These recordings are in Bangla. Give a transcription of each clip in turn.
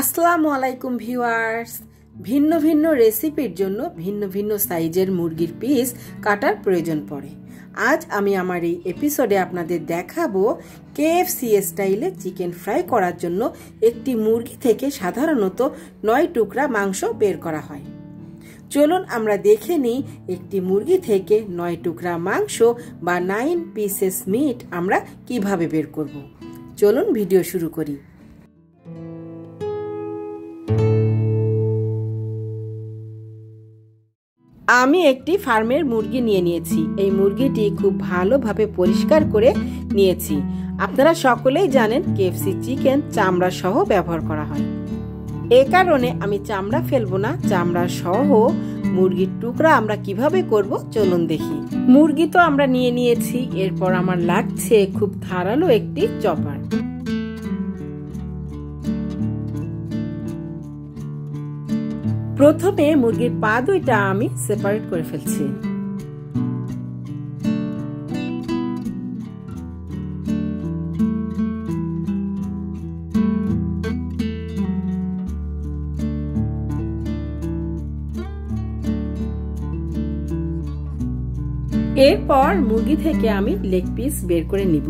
আসসালামু আলাইকুম ভিউয়ার্স। ভিন্ন ভিন্ন রেসিপির জন্য ভিন্ন ভিন্ন সাইজের মুরগির পিস কাটার প্রয়োজন পড়ে। আজ আমি আমার এই এপিসোডে আপনাদের দেখাবো KFC স্টাইলে চিকেন ফ্রাই করার জন্য একটি মুরগি থেকে সাধারণত 9 টুকরা মাংস বের করা হয়। চলুন আমরা দেখে নিই একটি মুরগি থেকে 9 টুকরা মাংস বা 9 পিসেস মিট আমরা কিভাবে বের করব। চলুন ভিডিও শুরু করি। আমি একটি ফার্মের মুরগি নিয়েছি। এই মুরগিটি খুব ভালোভাবে পরিষ্কার করে নিয়েছি। আপনারা সকলেই জানেন KFC চিকেন চামড়া সহ ব্যবহার করা হয়। এ কারণে আমি চামড়া ফেলবো না, চামড়া সহ মুরগির টুকরা আমরা কিভাবে করব চলুন দেখি। মুরগি তো আমরা নিয়েছি, এরপর আমার লাগছে খুব ধারালো একটি চপার। প্রথমে মুরগির পা দুইটা আমি সেপারেট করে ফেলছি। এরপর মুরগি থেকে আমি লেগ পিস বের করে নিব।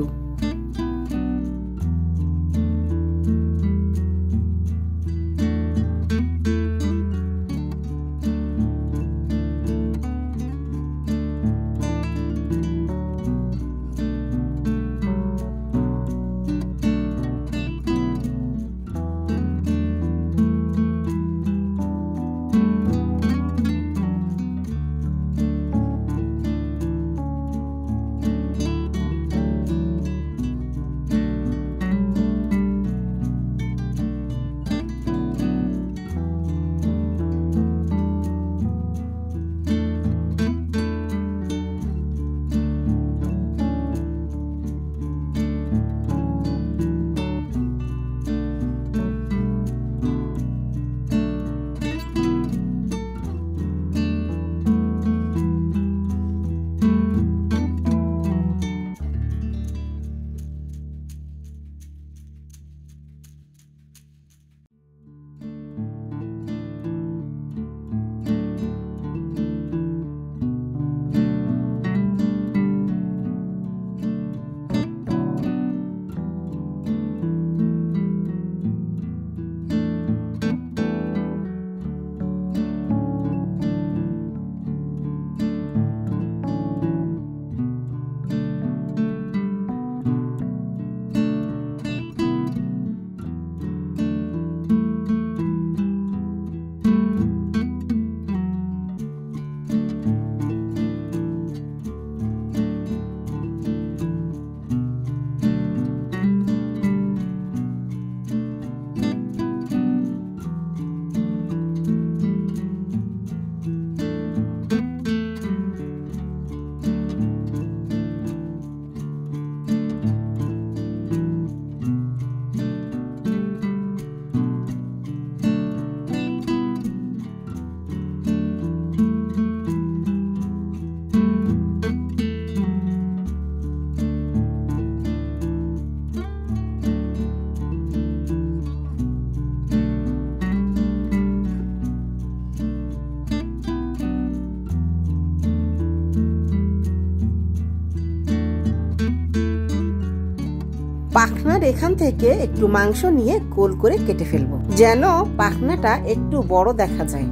পাখনার এখান থেকে একটু মাংস নিয়ে গোল করে কেটে ফেলবো, যেন পাখনাটা একটু বড় দেখা যায়।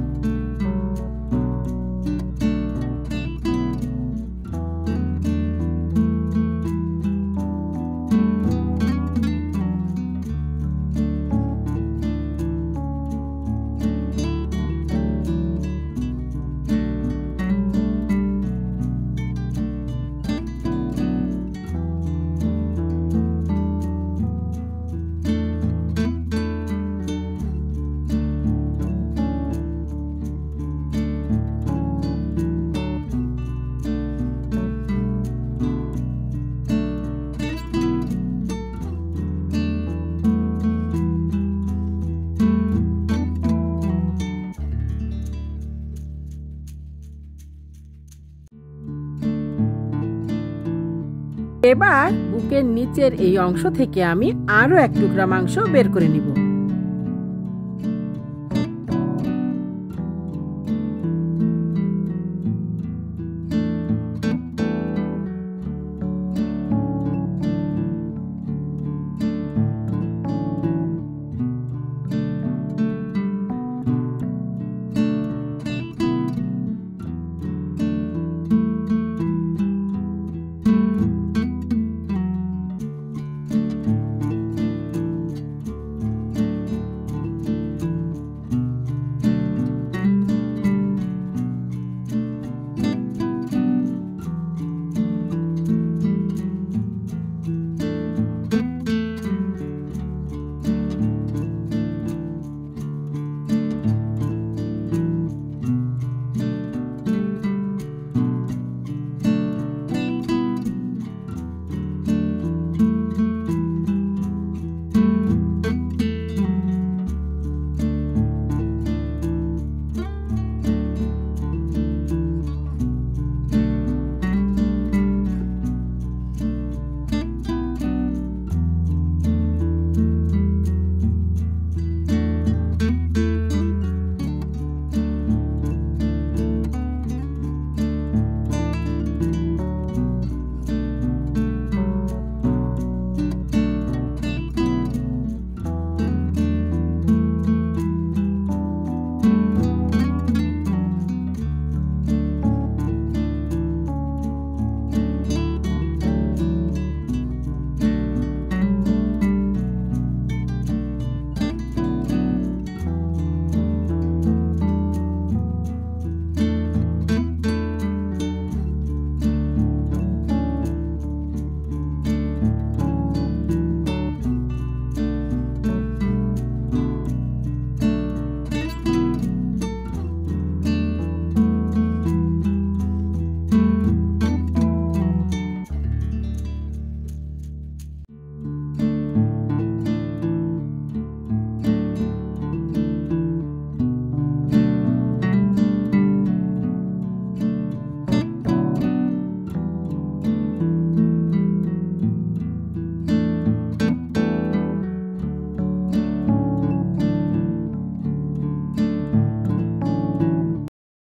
এবার বুকের নিচের এই অংশ থেকে আমি আরো এক টুকরা মাংস বের করে নিব।